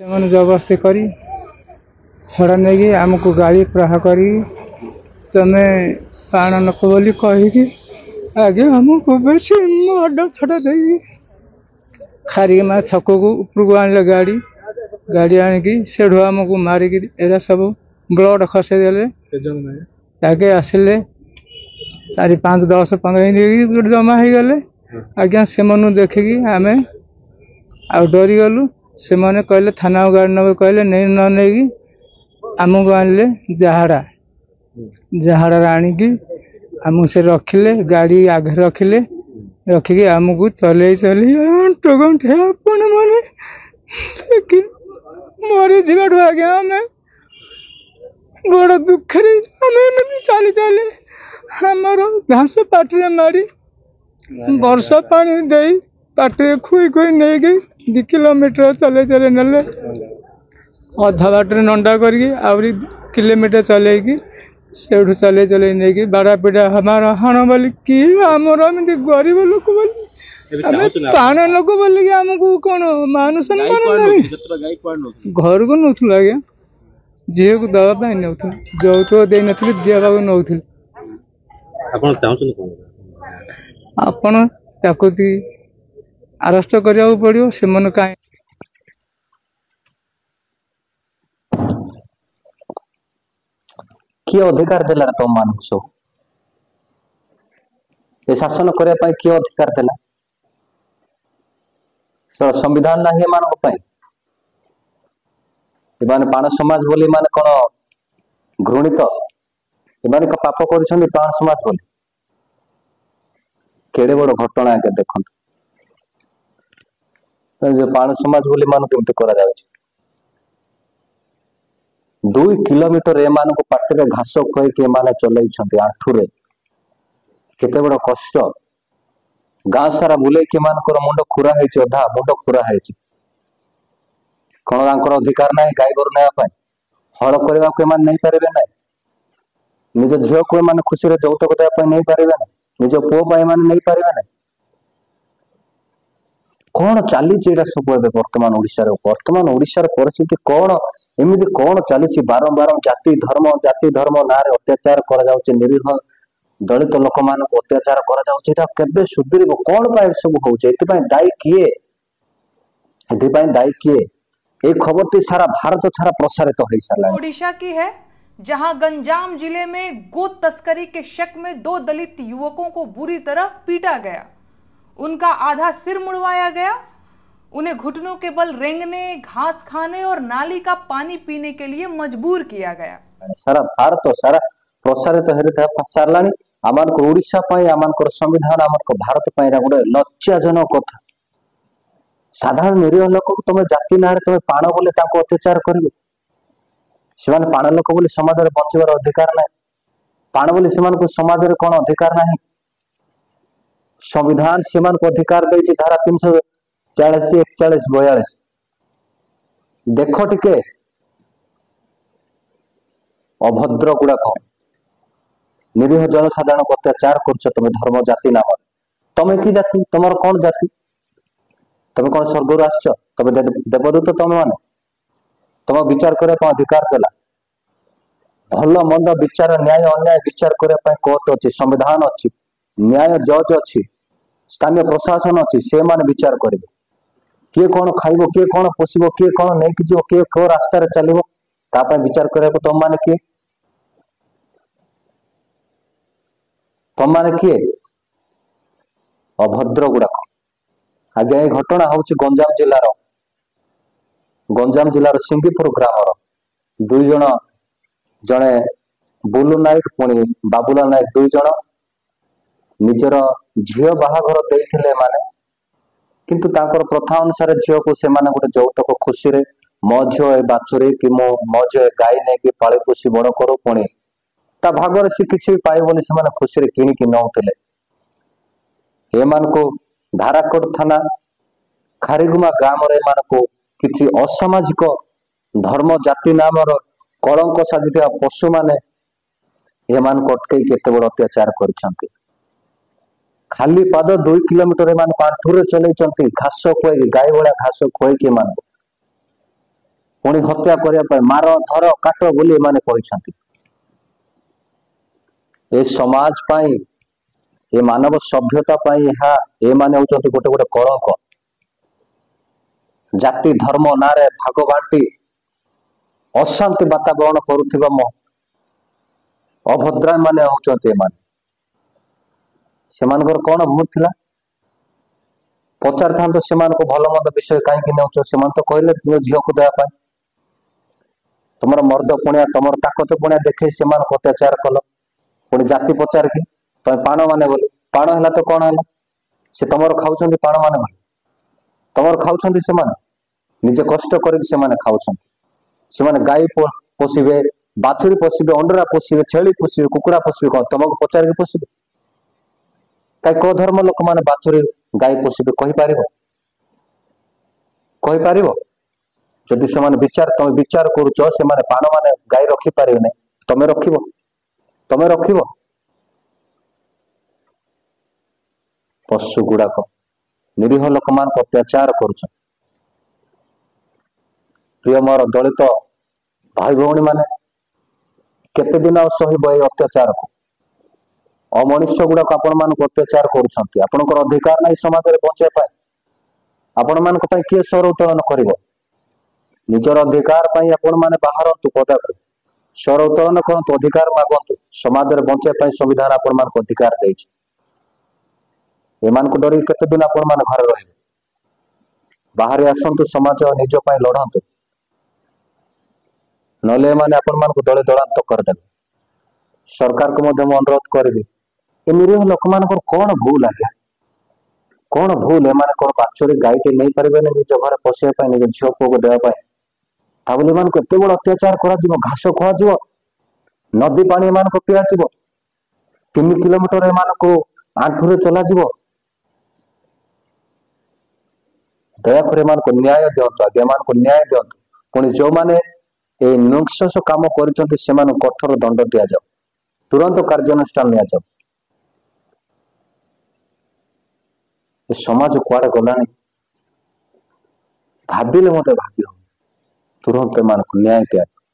ସେମାନେ ଜବରଦସ୍ତି କରି ଛଡ଼ା ନେଇକି ଆମକୁ ଗାଳି ପ୍ରହାର କରି ତମେ ପାଣ ନକ ବୋଲି କହିକି ଆଗେ ଆମକୁ ବେଶୀ ମାଡ଼ ଛଡ଼ା ଦେଇକି ଖାରିମା ଛକକୁ ଉପରକୁ ଆଣିଲେ ଗାଡ଼ି ଆଣିକି ସେଠୁ ଆମକୁ ମାରିକି ଏରା ସବୁ ବ୍ଲଡ଼ ଖସେଇ ଦେଲେ। ଆଗେ ଆସିଲେ 4, 5, 10, 15 ଏମିତି ଗୋଟେ ଜମା ହେଇଗଲେ। ଆଜ୍ଞା ସେମାନଙ୍କୁ ଦେଖିକି ଆମେ ଆଉ ଡରିଗଲୁ। ସେମାନେ କହିଲେ ଥାନାକୁ ଗାଡ଼ି ନେବେ କହିଲେ ନ ନେଇକି ଆମକୁ ଆଣିଲେ ଜାହାଡ଼ାରେ ଆଣିକି ଆମକୁ ସେ ରଖିଲେ, ଗାଡ଼ି ଆଗରେ ରଖିକି ଆମକୁ ଚଲେଇ ଅଣ୍ଟ ଗଣ୍ଠି ଆପଣ ମାନେ ମରିଯିବାଠୁ ଆଜ୍ଞା ଆମେ ବଡ଼ ଦୁଃଖରେ ଆମେ ଏମିତି ଚାଲି ଆମର ଘାସ ପାଟିରେ ମାରି ବର୍ଷା ପାଣି ଦେଇ ପାଟିରେ ଖୁଇ ନେଇକି 2 କିଲୋମିଟର ଚଲେଇ ନେଲେ। ଅଧା ବାଟରେ ନଣ୍ଡା କରିକି ଆହୁରି କିଲୋମିଟର ଚଲେଇକି ସେଇଠୁ ଚଲେଇ ନେଇକି ବାଡ଼ାପିଟା ହାଣ ବୋଲି କିଏ ଆମର ଏମିତି ଗରିବ ଲୋକ ବୋଲି ଆମେ ପାଣ ଲୋକ ବୋଲିକି ଆମକୁ କ'ଣ ମାନୁ ସମ୍ମାନ ନାହିଁ। ଘରକୁ ନେଉଥିଲୁ ଆଜ୍ଞା, ଝିଅକୁ ଦେବା ପାଇଁ ନେଉଥିଲୁ, ଯୌତୁକ ଦେଇନଥିଲି ଦେବାକୁ ନେଉଥିଲୁ। ଆପଣ ତାକୁ ଆରେଷ୍ଟ କରିବାକୁ ପଡ଼ିବ। ସେମାନେ କାହିଁ किए अधिकार देला तुम मान सब ये शासन करने किए अधिकार देला? संविधान ना प्राण समाज बोली माने कौन घृणित एमाने पाप कर प्राण समाज बोली केड़े बड़ घटना आगे देखो प्राण समाज बोली मान केमती करा 2 किलोमीटर एमान पाटे घास खुआई चल आंठुरे केते बड़ कष्ट गाँ सारा बुले मुंड खुरा अधा मुंड खुरा कौन अधिकार ना गाई गोरु ना हल करने को नहीं पारे ना निज झील को खुशी यौतुक देवाई नहीं पारे ना निज पुओ नहीं पारे ना कौन चली सब वर्तमान ओडिशार परिस्थिति कौन एमती कौन चली बारंबार जाति धर्म ना अत्याचार निरीह दलित लोक मान अत्याचार कर सुधर कौन सब हो दायी किए दायी किए ये खबर सारा भारत सारा प्रसारित हो सारा। ओडिशा की है जहां गंजाम जिले में गो तस्करी के शक में 2 दलित युवकों को बुरी तरह पीटा गया। उनका आधा सिर मुड़वाया गया, उन्हें घुटनों के बल रेंगने, घास खाने और नाली का पानी पीने के लिए मजबूर किया गया। सारा भारत सारा प्रसारित हो सारा आमान को ओडिशा आमान संविधान आमान भारत गोटे लज्जाजनक कथा। साधारण निरीह लोक तुम जाति ना तुम पाण बोले अत्याचार करेंगे से पाण लोक बोली समाज में बचार अधिकार ना पाण बोली से समाज में कौन अधिकार ना संविधान से अधिकार दे धारा 340, 41, 42 देख टिके अभद्र गुड़ाक निरीह जनसाधारण को अत्याचार कर तुम धर्म जाति नाम तुम कि जाति तुम कौन जाति तुम कौन स्वर्ग आस तुम देवदूत तुम मान तुम विचार करने अधिकार देला भल मंद विचार न्याय अन्याय विचार करने कोर्ट अच्छी संविधान अच्छी न्याय जज अच्छी स्थानीय प्रशासन अच्छी से मान विचार करेंगे किए कौन खाइब किए कौन पोषिब किए कौन नहीं जीव किए कौ रास्ता चलो विचार करने तुम मान किए तुम मान किए अभद्र गुड़ाक आज्ञा ये घटना हूँ गंजाम जिलार सिंगीपुर ग्रामर 2 जन जड़े बुलू नायक पुणी बाबुला नायक 2 जन निजर झील बाहाघर देते माने किंतु तांकर प्रथा अनुसार झील को से गोटे यौतुक खुशी रे मो झील ए बाछुरी कि मो झील गाई नहीं पाली पोषी बड़ करू पुणी ता भागर से किसी पाए बोली से खुशी किणिकी नौले एमान को धाराकोट थाना खारीगुमा ग्राम किसी असामाजिक धर्म जाति नाम कलंक साजिया पशु माने एमान को अटकई केते बड़ अत्याचार कर खाली पाद 2 किलोमीटर एमान आंठुरे चलई घास खुआई गाई भाया घास खुआई पुणी हत्या करने मार धर काट बोली एमाने कहते ए समाज पाई ए मानव सभ्यता पाई ए माने होचंती गोटे गोटे कलंक जाति धर्म नारे भाग बांटी अशांति वातावरण करुथिबा अभद्रा माने होचंती एमाने सेमानकर कौन भूल थिला पचार था तो सेमान को भल मंद विषय कहीं नौच से तो कहले झील को देवाई तुम मर्द पुणिया तुम ताकत पुणिया देखे से अत्याचार कल पुणी जाति पचार कि तुम पाण माने बोले पाण है तो कौन है से तुम खाऊं पाण माने बोले तुम खाऊं से निजे कष्ट करके खाऊं गाई पोषिबे बाछुरी पोषिबे अंडरा पोषिबे छेली पोषिबे कुकुड़ा पोषिबे कौन तुमको पचार के पोषिबे कहीं को धर्म लोक मैंने बाछुरी गाई पोषिबे कहीपर जदि से विचार तुम विचार करुच से पाण मैंने गाई रखिपारे नहीं तुम रख पशु गुड़ाक निरीह लोक मान अत्याचार करुच प्रिय मोर दलित भाई भौणी माने केते दिन सहब ये अत्याचार को अमनुष्य गुड़ाक आपण मानक अत्याचार करुछंती आपणकर अधिकार नहीं समाज में बचाई आपण मानक पई किए स्वर उत्तोलन करिवो निजर अधिकार पई आपण माने बाहरंतु पदाक स्वर उत्तोलन करंतु अधिकार मागंतु समाज में बचाई संविधान आपण मानक अधिकार देछि एमान को डरी केते दिन आपण मान घर रहिबे बाहर आसंतु समाज निज पई लड़ंतु नले माने आपण मान को दले दलांत करदेबे सरकार को मध्य अनुरोध करी ए निरीह लोक मान कौन भूल आज्ञा कौन भूल एमान बाछुरी गाईटे नहीं पारे निज घर पशिया निज झील पुओ को देवाई मान को एत बड़ अत्याचार कर घास खुआ नदी पानी एमान को पिया 3 किलोमीटर एमान को आंठुरे चला दयाकर एमान को न्याय दिंतु आगे एमान को न्याय दिंतु पुणी जो मैंने ये नृशंस काम कर कठोर दंड दि जाओ तुरंत कार्यानुष्ठान नि जाओ समाज कुआड़े गलानी भाविले मत भावी तुरंत एमान को न्याय दि जाओ।